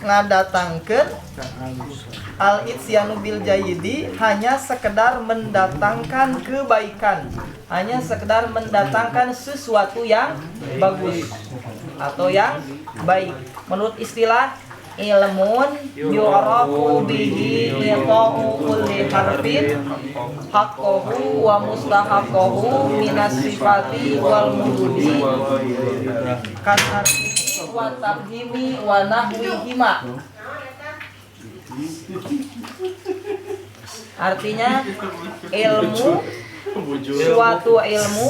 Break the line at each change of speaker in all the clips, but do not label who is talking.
ngadatangkeun al-isyanu bil jayyidi hanya sekedar mendatangkan kebaikan, hanya sekedar mendatangkan sesuatu yang bagus atau yang baik. Menurut istilah ilmun yu'rafu bihi liqa'u kulli harfin haqqahu wa mustahaqqahu minas sifati wal mududi kan arti wa tabhimi wa nahwihima. Artinya ilmu, suatu ilmu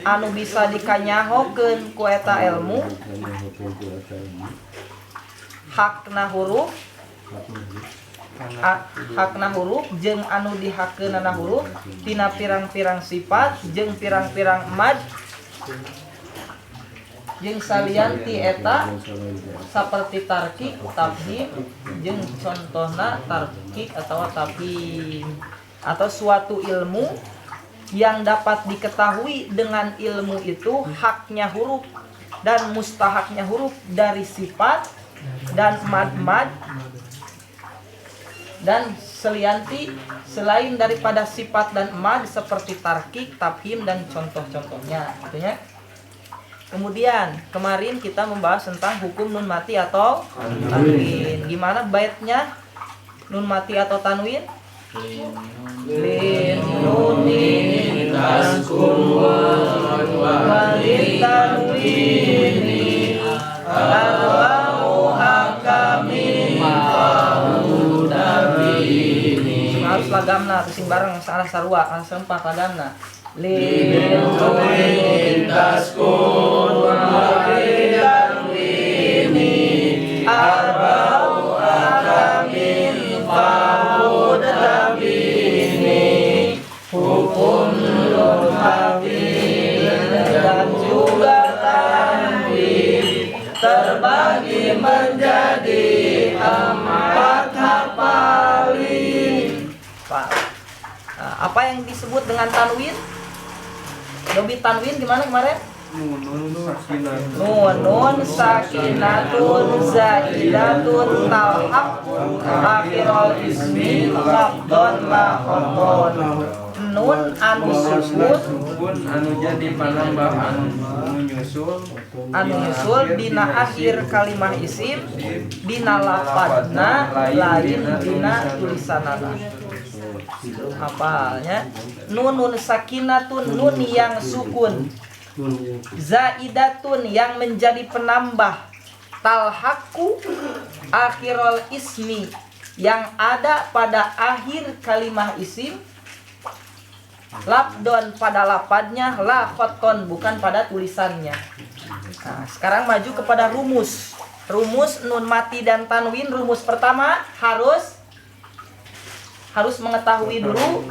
anu bisa dikanyahokeun ku eta ilmu hakna huruf jeung anu dihakeunana huruf tina pirang-pirang sifat jeung pirang-pirang mad jeung salian ti eta saperti tarkik, tabhim jeung contohna tarkik atau tabhim atau suatu ilmu yang dapat diketahui dengan ilmu itu haknya huruf dan mustahaknya huruf dari sifat dan mad-mad dan selianti selain daripada sifat dan mad seperti tarkik, tabhim dan contoh-contohnya gitu ya. Kemudian kemarin kita membahas tentang hukum nun mati atau tanwin. Gimana baitnya nun mati atau tanwin? Lin nuni taskun walin tanwini arba'u hakamin fa'udabini. Harus lagamna sing bareng salah sarua kan sempat lagamna. Lin nuni taskun walin tanwini arba'u hakamin fa'udabini. Hukum nun mati dan juga tanwin terbagi menjadi 4 hafalin. Apa yang disebut dengan tanwin? Dobi tanwin gimana kemarin? Nunun sakinatun zaidatun talhaq akhirul ismi lafdon la khaton. Nun anu sukun
anu jadi panambah anu
nyusul dina akhir kalimah isim dina lafadna lain dina tulisanana. Hafalnya nunun sakinatun nun yang sukun, zaidatun yang menjadi penambah, talhaku akhirul ismi yang ada pada akhir kalimah isim, labdon pada lapadnya, la khoton bukan pada tulisannya. Nah, sekarang maju kepada rumus. Rumus nun mati dan tanwin. Rumus pertama harus mengetahui dulu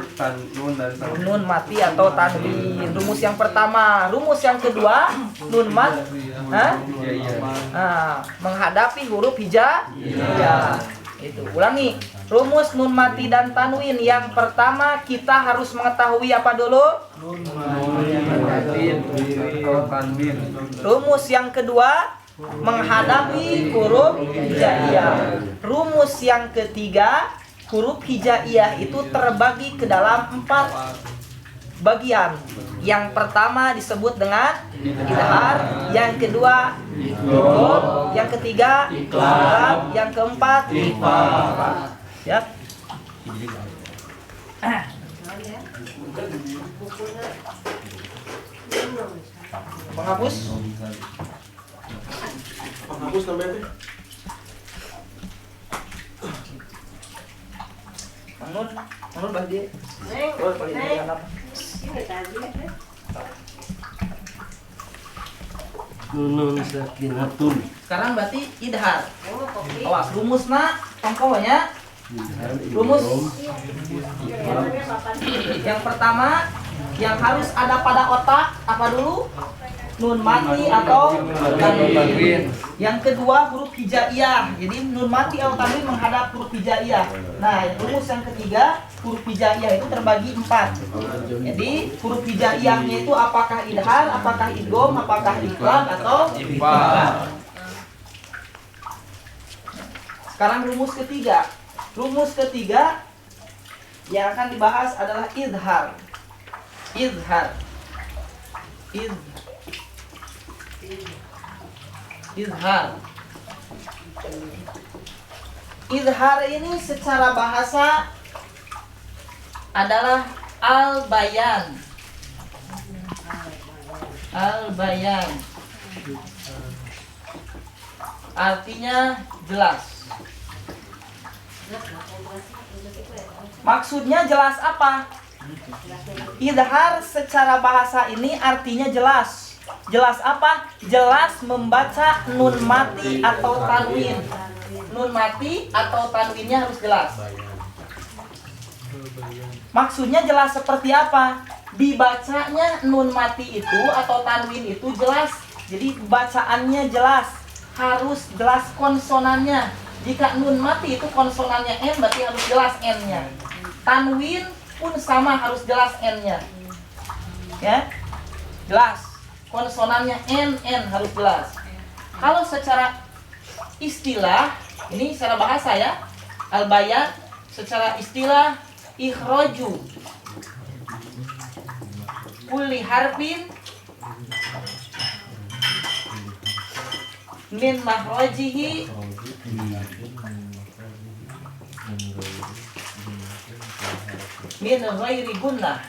nun mati atau tanwin. Rumus yang pertama. Rumus yang kedua nun mat menghadapi huruf hijaiyah. Itu ulangi. Rumus nun mati dan tanwin. Yang pertama kita harus mengetahui apa dulu? Rumus yang kedua menghadapi huruf hijaiyah. Rumus yang ketiga, huruf hijaiyah itu terbagi ke dalam 4 bagian. Yang pertama disebut dengan idhar, yang kedua idgham, yang ketiga iqlab, yang keempat ikhfa. Siap? Penghapus?
Penghapus namanya.
Mangun bah dia. Oh, paling dengan apa?
Nunun sakinatun.
Sekarang berarti idhar. Awas rumusna pokoknya. Rumus yang pertama yang harus ada pada otak apa dulu? Nun mati atau tanwin. Yang kedua huruf hijaiyah. Jadi nun mati atau tanwin menghadap huruf hijaiyah. Nah, rumus yang ketiga huruf hijaiyah itu terbagi 4. Jadi huruf hijaiyahnya itu apakah idhar, apakah idgham, apakah iqlab atau ikhfa. Sekarang rumus ketiga. Rumus ketiga yang akan dibahas adalah idhar. Idhar. Idhar. Idhar ini secara bahasa adalah al-bayan. Al-bayan. Artinya jelas. Maksudnya jelas apa? Idhar secara bahasa ini artinya jelas. Jelas apa? Jelas membaca nun mati atau tanwin. Nun mati atau tanwinnya harus jelas. Maksudnya jelas seperti apa? Dibacanya nun mati itu atau tanwin itu jelas. Jadi bacaannya jelas. Harus jelas konsonannya. Jika nun mati itu konsonannya N, berarti harus jelas N-nya. Tanwin pun sama, harus jelas N-nya. Ya, jelas. Konsonannya N harus jelas. Kalau secara istilah, ini secara bahasa ya, al-bayan, secara istilah ikhraju kulli harfin min mahrajihi min ghairi gunnah.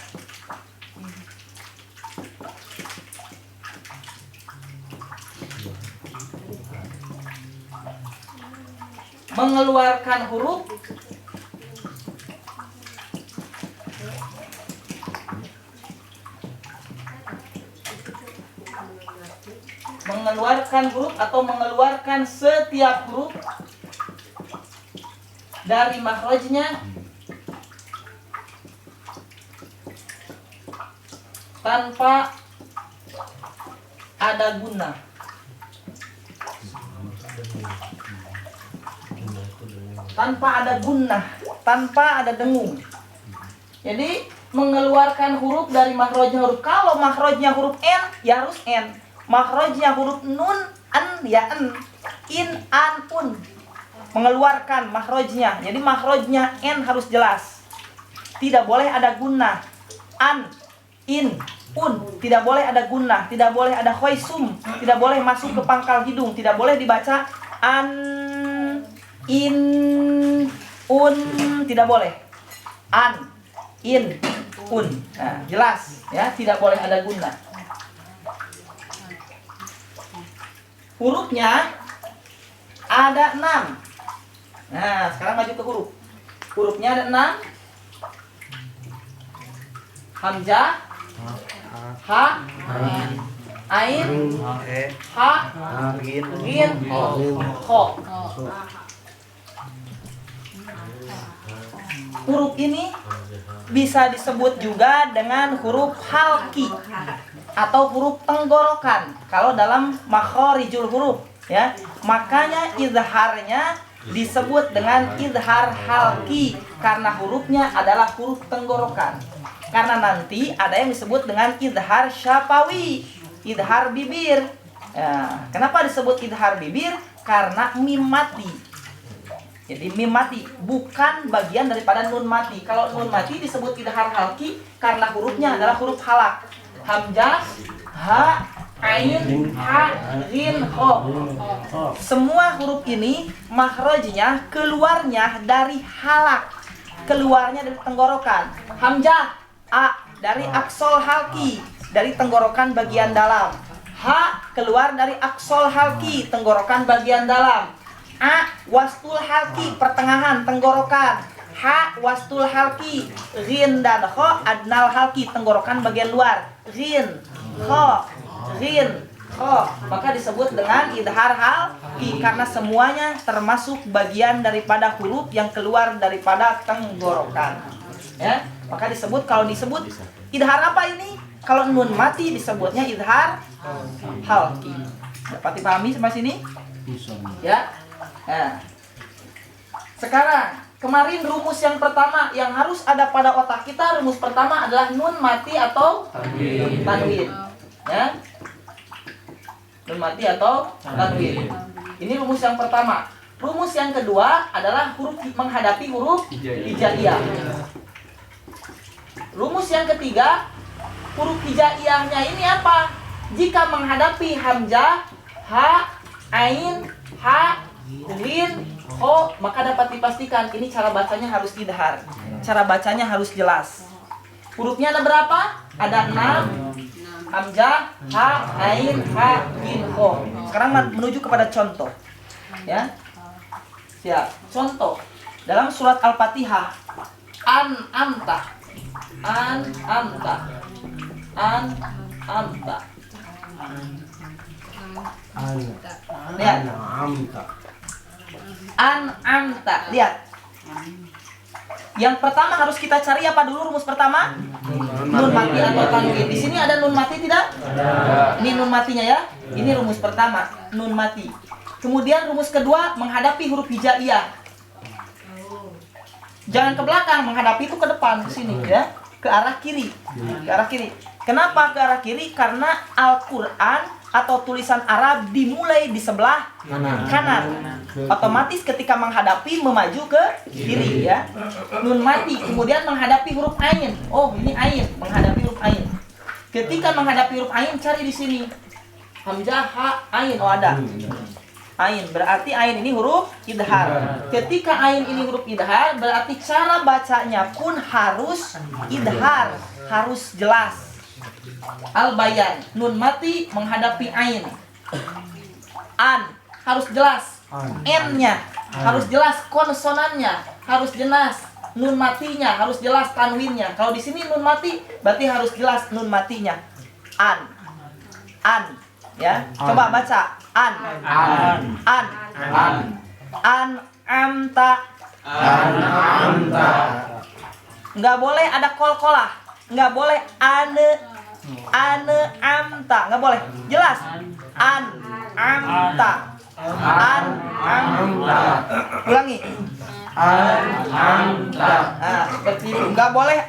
Mengeluarkan huruf atau mengeluarkan setiap huruf dari makhrajnya tanpa ada gunnah. Tanpa ada gunnah, tanpa ada dengung. Jadi mengeluarkan huruf dari makhrajnya huruf. Kalau makhrajnya huruf N, ya harus N. Makhrajnya huruf nun, an, ya N. In, an, un. Mengeluarkan makhrajnya. Jadi makhrajnya N harus jelas. Tidak boleh ada gunnah. An, in, un. Tidak boleh ada gunnah. Tidak boleh ada khoisum. Tidak boleh masuk ke pangkal hidung. Tidak boleh dibaca an, in, un. Tidak boleh. An, in, un. Nah, jelas ya, tidak boleh ada gunnah. Hurufnya ada 6. Nah, sekarang maju ke huruf. Hurufnya ada 6. Hamzah, ha, ain, ha, ghin, kho. Huruf ini bisa disebut juga dengan huruf halki atau huruf tenggorokan kalau dalam makharijul huruf ya. Makanya idharnya disebut dengan idhar halki karena hurufnya adalah huruf tenggorokan. Karena nanti ada yang disebut dengan idhar syafawi, idhar bibir. Ya, kenapa disebut idhar bibir? Karena mim mati. Jadi mim mati bukan bagian daripada nun mati. Kalau nun mati disebut idhar halki karena hurufnya adalah huruf halak. Hamzah, ha, ain, ha, ghin, kho. Semua huruf ini makhrajnya keluarnya dari halak, keluarnya dari tenggorokan. Hamzah, a, dari aksol halki, dari tenggorokan bagian dalam. Ha, keluar dari aksol halki, tenggorokan bagian dalam. A, wastul halki, pertengahan tenggorokan. Ha, wastul halki. Ghin dan kho, adnal halki, tenggorokan bagian luar. Ghin, kho, ghin, kho. Maka disebut dengan idhar halki karena semuanya termasuk bagian daripada huruf yang keluar daripada tenggorokan. Ya, maka disebut, kalau disebut idhar apa ini? Kalau nun mati disebutnya idhar halki. Dapat dipahami sampai sini? Ya. Nah, sekarang kemarin rumus yang pertama yang harus ada pada otak kita, rumus pertama adalah nun mati atau tanwin. Ya, nun mati atau tanwin. Ini rumus yang pertama. Rumus yang kedua adalah huruf menghadapi huruf hijaiyah. Rumus yang ketiga, huruf hijaiyahnya ini apa? Jika menghadapi hamzah, ha, ain, ha, rin, ho, maka dapat dipastikan ini cara bacanya harus idhar. Cara bacanya harus jelas. Hurufnya ada berapa? Ada 6. Hamzah, ha, ain, ha, rin, ho. Sekarang menuju kepada contoh. Ya. Siap. Contoh dalam surat Al-Fatihah. Amta. Amta. Amta. Lihat. Amta. Lihat. Yang pertama harus kita cari apa dulu rumus pertama? Nun mati atau tanwin. Di sini ada nun mati tidak? Ini nun matinya ya. Ini rumus pertama, nun mati. Kemudian rumus kedua menghadapi huruf hijaiyah. Jangan ke belakang, menghadapi itu ke depan, ke sini ya, ke arah kiri. Ke arah kiri. Kenapa ke arah kiri? Karena Al-Qur'an atau tulisan Arab dimulai di sebelah kanan. Otomatis ketika menghadapi memaju ke kiri ya. Nun mati, kemudian menghadapi huruf ain. Oh, ini ain, menghadapi huruf ain. Ketika menghadapi huruf ain cari di sini. Hamzah, ha, ain. Oh, ada. Ain, berarti ain ini huruf idhar. Ketika ain ini huruf idhar, berarti cara bacanya pun harus idhar, harus jelas. Al-bayan, nun mati menghadapi ain. An, harus jelas. N-nya, harus jelas konsonannya, harus jelas. Nun matinya, harus jelas tanwinnya. Kalau di sini nun mati, berarti harus jelas nun matinya. An, ya. Coba baca. An. Amta. Nggak boleh ada kol-kolah. Nggak boleh ane amta. Nggak boleh. Jelas. Amta. Ulangi. Amta. Nah, seperti itu. Nggak boleh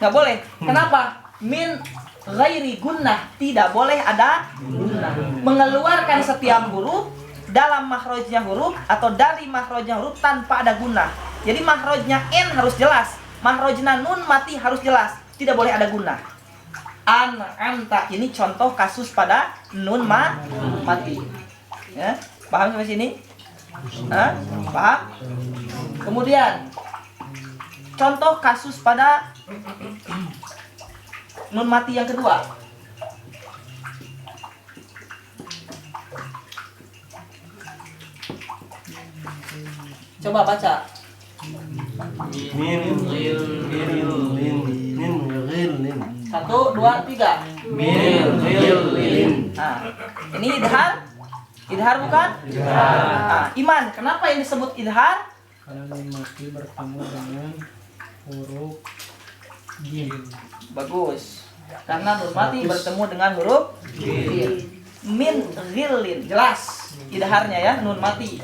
nggak boleh. Kenapa? Min ghairi gunnah, tidak boleh ada gunnah. Mengeluarkan setiap huruf dalam makhrajnya huruf atau dari makhrajnya huruf tanpa ada gunnah. Jadi makhrajnya n harus jelas, makhrajnya nun mati harus jelas, tidak boleh ada gunnah. Amta, ini contoh kasus pada nun mati. Ya, paham sampai sini? Paham? Kemudian contoh kasus pada nun mati yang kedua. Coba baca.
Min ghillin.
1, 2, 3.
Min ghillin.
Nah, ini idhar? Idhar bukan? Nah, iman. Kenapa ini disebut idhar?
Karena nun mati bertemu dengan huruf jim.
Bagus. Karena nun mati bertemu dengan huruf jim. Min ghillin. Jelas idharnya ya, nun mati.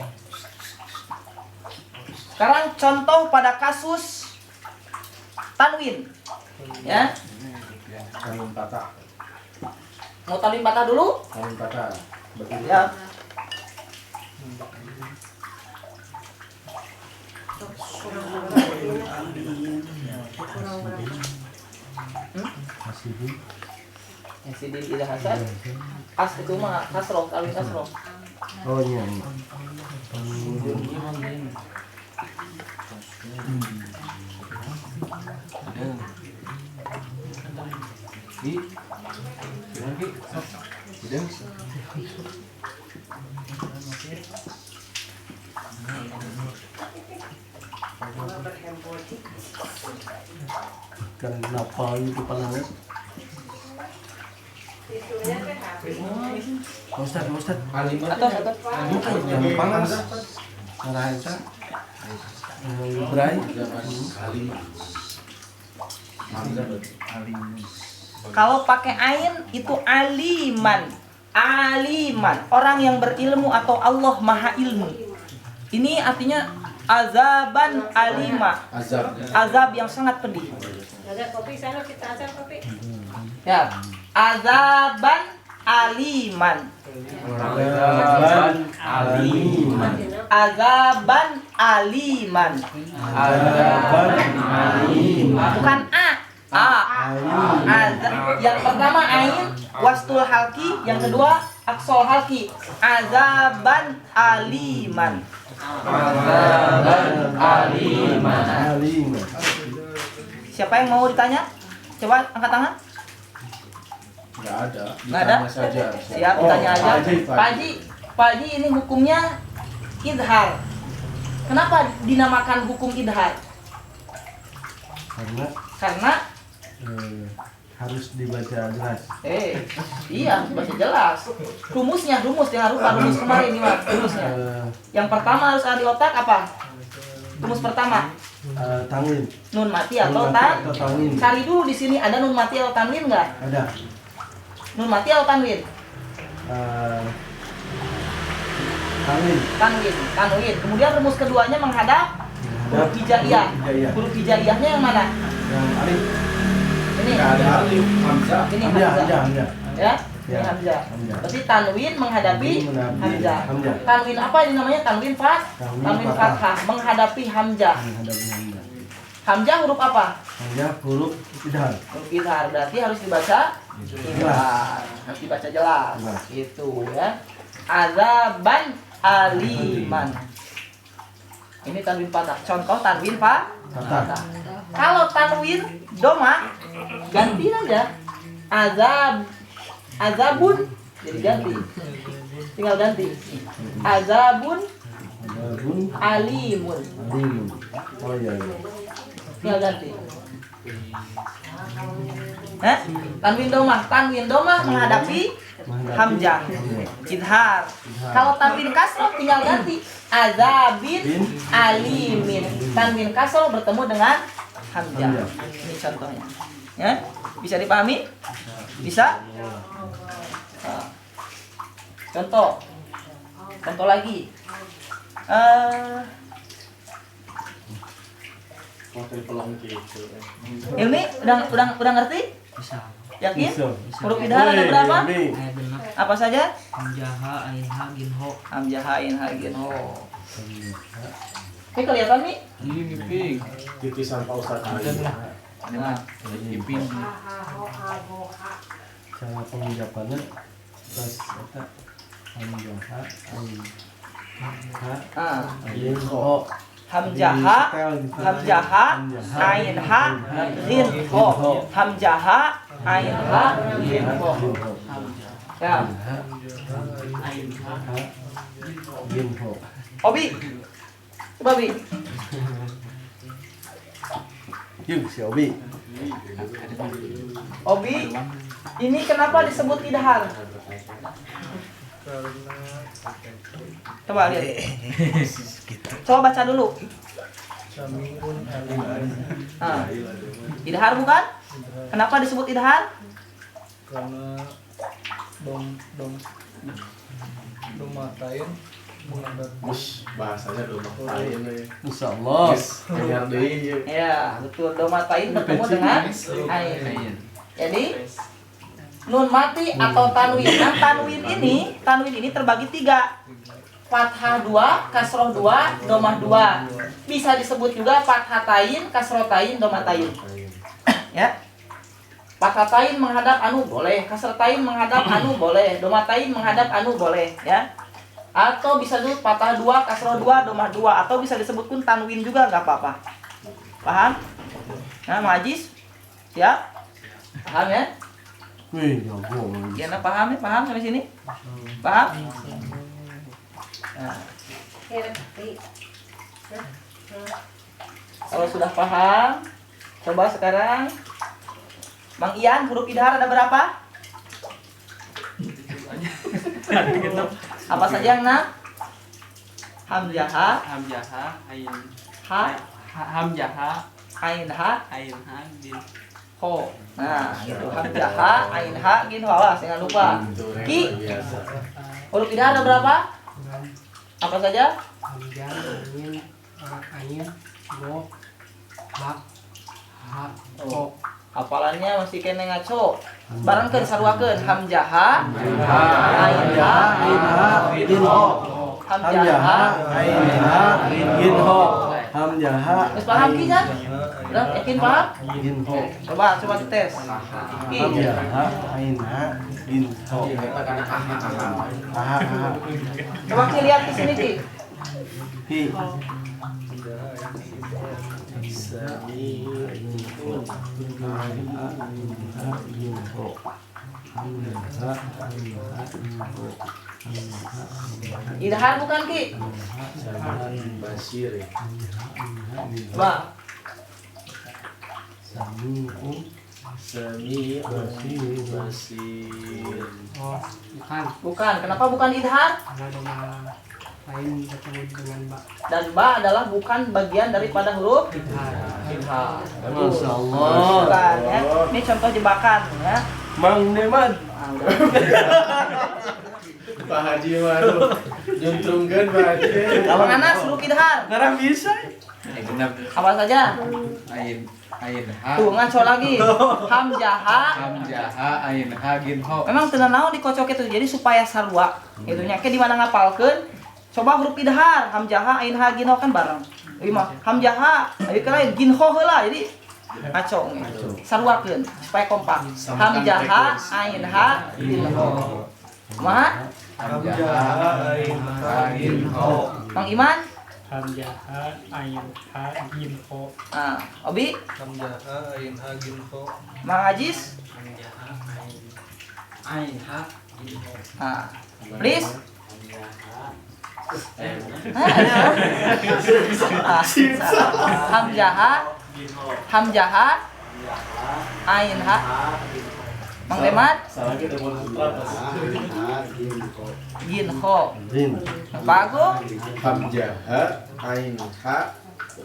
Sekarang contoh pada kasus tanwin. Ya.
Tanwin patah.
Mau tanwin patah dulu?
Tanwin patah. Betul.
Ya. Sidin ila hasan. As itu mah kasroh, tanwin kasroh.
Oh iya. Kenapa itu palanya? Ustaz.
Atau
Jangan panas. Ngerasa. Bray.
kalau pakai ain itu aliman. Orang yang berilmu atau Allah maha ilmu. Ini artinya azaban alima. Azab yang sangat pedih. Ya, azaban aliman.
aliman.
Azaban aliman.
Azaban aliman.
Bukan a. Yang pertama ain wastul halki, yang kedua aksol halki. Azaban aliman.
Azaban aliman. Aliman.
Siapa yang mau ditanya? Coba angkat tangan.
Nggak ada.
Nggak ada?
Ditanya saja.
Siap, ditanya aja.
Pak Haji.
Pak Haji, ini hukumnya idhar. Kenapa dinamakan hukum idhar? Karena
harus dibaca jelas.
iya, baca jelas. Rumusnya, jangan lupa rumus kemarin nih, Mas. Rumusnya. Yang pertama harus ada di otak apa? Rumus pertama.
Tanwin.
Nun mati atau
tanwin.
Cari dulu di sini ada nun mati atau tanwin nggak?
Ada.
Nun mati atau tanwin? Tanwin. Kemudian rumus keduanya menghadap huruf hijaiyah. Huruf hijaiyahnya yang mana?
Yang alif.
Ini.
Nggak ada alif. Hamzah.
Ini hamzah.
Ya.
Ini
Ya.
hamzah.
Hamzah.
Berarti tanwin menghadapi hamzah.
Hamzah.
Tanwin apa ini namanya? Tanwin
Tanwin
fathah menghadapi hamzah.
Menghadapi hamzah.
Hamzah huruf apa?
Hamzah huruf idhar.
Huruf idhar. Berarti harus dibaca idhar. Harus dibaca jelas.
Jelas.
Itu ya. Azaban aliman. Ini tanwin fathah. Contoh tanwin fathah. Kalau tanwin doma ganti aja. Azabun jadi ganti. Tinggal ganti. Azabun alimun.
Oh iya.
Tinggal ganti. Tanwin domah menghadapi hamzah. Idhar. Kalau tanwin kasroh tinggal ganti. Azabin alimin. Tanwin kasroh bertemu dengan hamzah. Ini contohnya. Ya, bisa dipahami? Bisa? Nah. Contoh lagi. Ini udah ngerti?
Bisa.
Yakin?
Bisa.
Huruf idhar ada berapa?
Ayat benar.
Apa saja?
Hamzah, ain, ha, gin, ho.
Hamzah, ain, ha, gin, ho. Ini kelihatan nih?
Ini ping.
Titisan Pak Ustadz Ali.
Nah,
Iping.
Cara pengucapannya pas eta hamzah ain ho.
Hamzah, ain, ha, gin, ho. Hamzah, ain, ha, gin, ho. Ya. Obi. Coba Bi.
Yuk si Obi.
Obi, ini kenapa disebut idhar? Coba lihat. Coba baca dulu. Idhar bukan? Kenapa disebut idhar?
Karena domatain
bahasanya domatain.
Insyaallah.
Dengar deui.
Ya, betul. Domatain bertemu dengan ain. Jadi nun mati atau tanwin. Nah, tanwin ini terbagi 3. Fathah 2, kasroh 2, domah 2. Bisa disebut juga fathatain, kasrotain, domatain. Ya. Fathatain menghadap anu boleh, kasrotain menghadap anu boleh, domatain menghadap anu boleh, ya. Atau bisa disebut fathah 2, kasroh 2, domah 2, atau bisa disebut pun tanwin juga nggak apa-apa. Paham? Nah, Majis, siap? Paham ya?
Wih, jago.
Gimana paham ya? Paham sampai sini? Paham? Nah. Kalau sudah paham, coba sekarang Mang Ian, huruf idhar ada berapa? Apa saja yang 6? Hamzah,
ain,
ha,
hamzah,
ain ha,
gin.
ho. Nah, itu hamzah, ain ha, gin ho. Awas, jangan lupa. Ki, huruf idhar ada berapa? Apa saja?
Hamzah, ain, go, ha,
Oh. Hafalannya masih kena ngaco. Barangkeun saruakeun hamzah, ain ha,
gin ho. Hamzah ain ha gin ho. Hamzah
Terus paham ki kan? Udah yakin paham?
gin ho.
Coba dites. Ki.
Hamzah ain ha gin ho. Aha.
Coba ki lihat di sini ki.
Hi.
Idhar bukan ki?
Basir.
Coba.
Sami'un
Sami basir.
Oh, bukan.
Bukan. Kenapa bukan idhar?
Karena doma lain bertemu dengan ba.
Dan ba adalah bukan bagian daripada huruf
Idhar.
idhar.
Masya Allah.
Bukan ya. Ini contoh jebakan ya.
Mang Deman.
Nah, udah.
Pak Haji mah nyuntrungkeun Pak Haji.
Abang Anas huruf idhar.
Ngarang bisa.
Apa saja?
Ain ha
Tuh ngaco lagi. Hamzaha.
hamzah ain ha gin ho.
Memang tenan naon dikocok itu. Jadi supaya sarua. Itu nya ke di mana ngapalkeun? Coba huruf idhar. Hamzaha ain ha gin ho kan bareng. Ieu mah hamzaha aya ke lain gin ho heula. Jadi ngaco nya. Saruakeun supaya kompak. Hamzaha ain ha gin ho. Kumaha?
Hamzah ha gin ho.
Mang Iman?
Hamzah ain ha gin ho.
Nah, Obi?
Hamzah ain ha gin ho.
Mang Ajis?
Ain ha gin ho.
Nah, please? Hamzaha Hamzaha ain ha Mang Demat
Salah kita mau terus.
gin ho
Din.
Pak Agung
Hamzah ain ha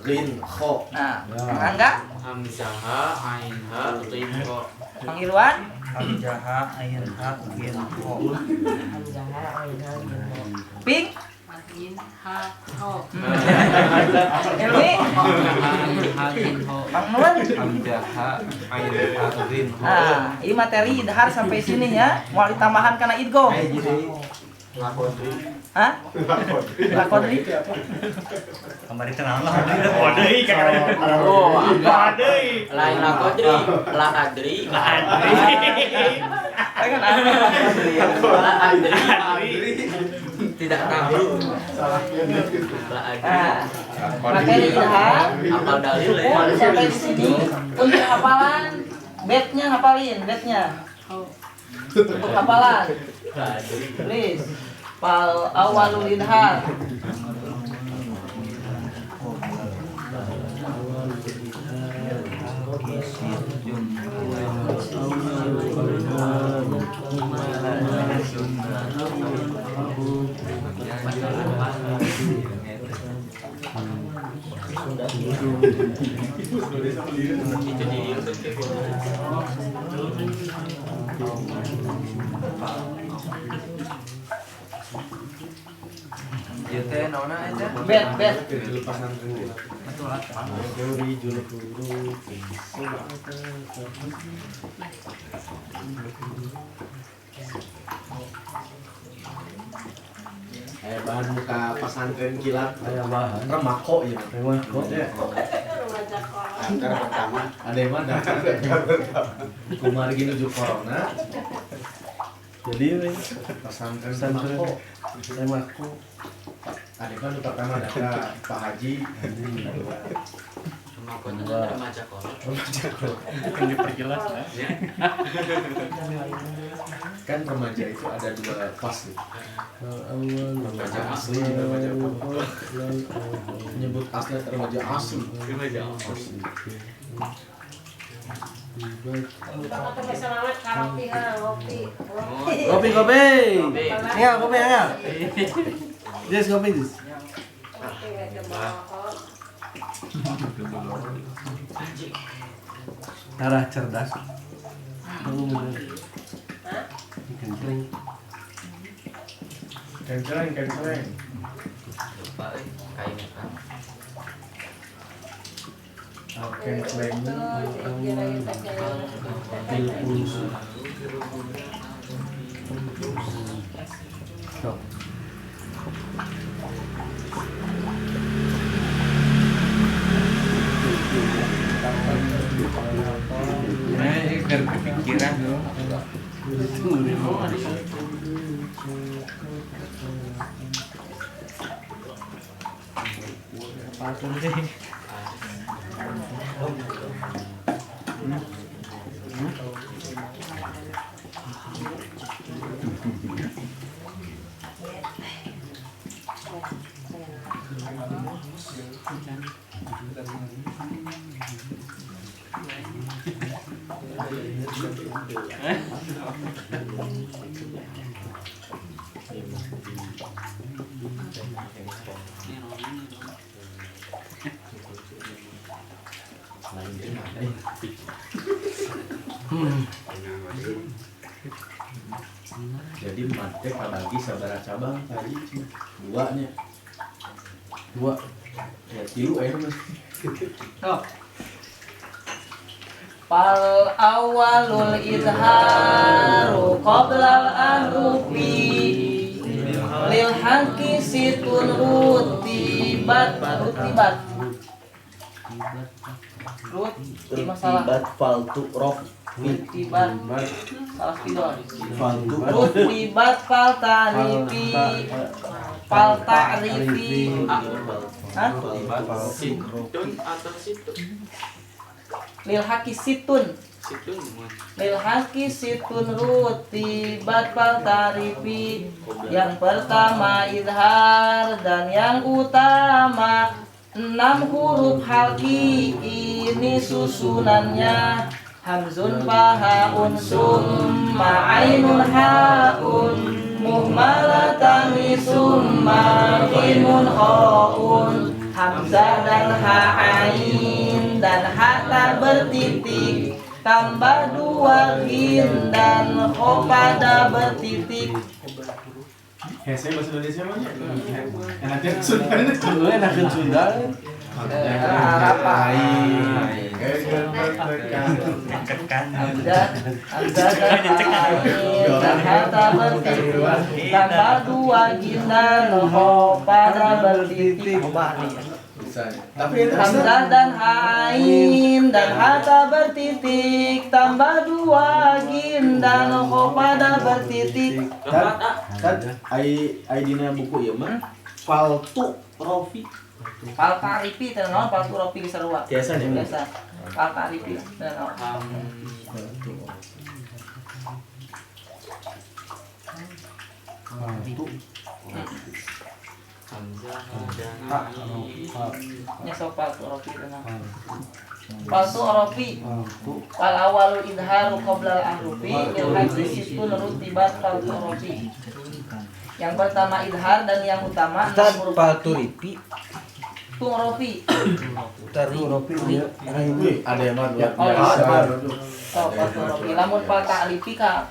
gin ho.
nah Mang Angga
Hamzah ain ha gin ho.
Mang Irwan
Hamzah ain ha gin ho.
Pink
Ain ha ho.
Elwi
Ha gin ho.
Mang Nur
Hamzah ain ha gin ho.
nah ini materi idhar sampai sini ya mau ditambahan karena idgham hah? Lakodri
Kemarin kenal lah ada kode kan.
Oh,
Kode.
lain lakodri, la adri,
kan aneh
la adri. Tidak tahu. La adri.
nah materi idhar
Hafal dalil ya.
sampai di sini untuk hafalan bednya hafalin bednya untuk hafalan
La adri.
please fal awalul idhar
Itu di YouTube ya.
Ieu teh naonna eta?
bed
Lepasan dulu. Teori juluk huruf. Bahan muka pesantren kilat
Aya bahan.
remako ya.
Remako.
Angkara pertama. Ada yang mana? Kumar gini nuju corona.
Jadi we
Pesantren
pesantren
remako.
remako.
Ada kan pertama ada Pak Haji.
Makanya remaja kolot.
Bukan diperjelas lah.
Kan remaja itu ada dua kelas nih.
Awal
Remaja asli, remaja menyebut asli remaja asli.
Remaja
Asli.
Kopi kopi. Ya kopi ya. Yes kopi this. Arah cerdas. Kamu bener. Kenceng.
Kenceng.
Lupa kain kan.
Kenceng.
Stop.
Jadi mate kabagi sabaraha cabang tadi dua nya. Dua. Ya tilu mas.
Fal awalul idharu qoblal ahrufi lil haqi situn rutibat masalah
faltu rof
rutibat salah spidol
faltu
rutibat fal ta'rifi hah?
Situn atau situn?
Lil haqi situn
Situn.
Lil haqi situn rutibat fal ta'rifi. Yang pertama idhar dan yang utama 6 huruf halki ini susunannya hamzun fahaun summa ainun haun muhmalatani summa ghinun khaun hamzah dan ha ain dan ha tak bertitik tambah 2 ghin dan kho pada bertitik.
Hese bahasa Indonesia mah nya. Enaknya Sunda.
Enakeun Sunda.
Apa? Hamzah dan kata bertitik tambah 2 ghin dan kho pada bertitik.
Tapi
Hamzah dan ain dan hata bertitik tambah 2 ghin dan kho pada bertitik.
Kan ai dina buku ieu mah faltu rofi.
Fal ta'rifi teh naon fal rofi geus sarua.
Biasa nya.
Biasa. Fal ta'rifi teh naon. Nya sok fal rofi teh naon. Fal rofi. Fal awalul idharu qoblal ahrufi lil haqi situn rutibat fal rofi. Yang pertama idhar dan yang utama
Paturipi.
rofi.
Paturipi dia.
Ada yang baru.
Oh, iya. So, rofi. Lamun fal ta'rifi ka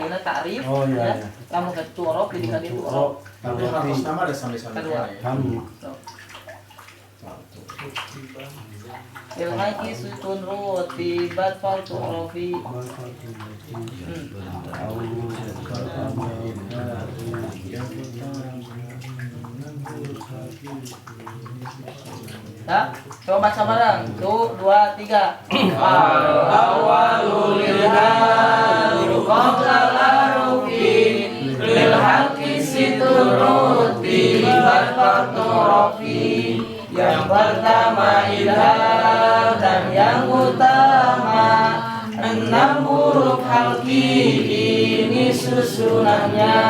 dina ta'rif.
Oh, iya,
Ya.
iya.
Lamun ka rof jadi ka dia rof.
Tapi harus nama ada sampai-sampai.
Kami.
Lil haqi situn rutibat fal rofi. Ya, coba baca bareng. 1, 2, 3. Awalul idharu qoblal ahrufi lil haqi situn rutibat fal rofi. Yang pertama idhar dan yang utama 6 huruf halki ini susunannya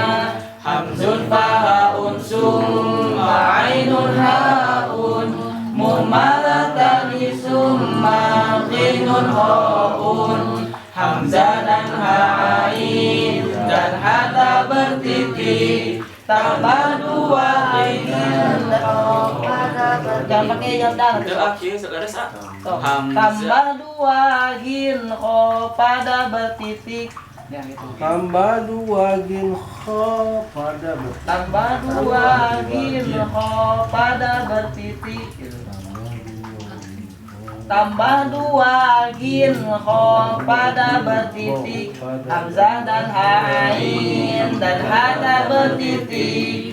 hamzun fahaun summa ainun haun muhmalatani summa ghinun khaun hamzah dan ha ain dan hata bertitik tambah 2 ghin jangan pakai yang dalam tambah 2 ghin kho pada bertitik ya gitu.
Tambah 2 gin kho pada
Tambah 2 ghin kho pada bertitik tambah 2 ghin kho pada bertitik hamzah dan ha ain dan hata bertitik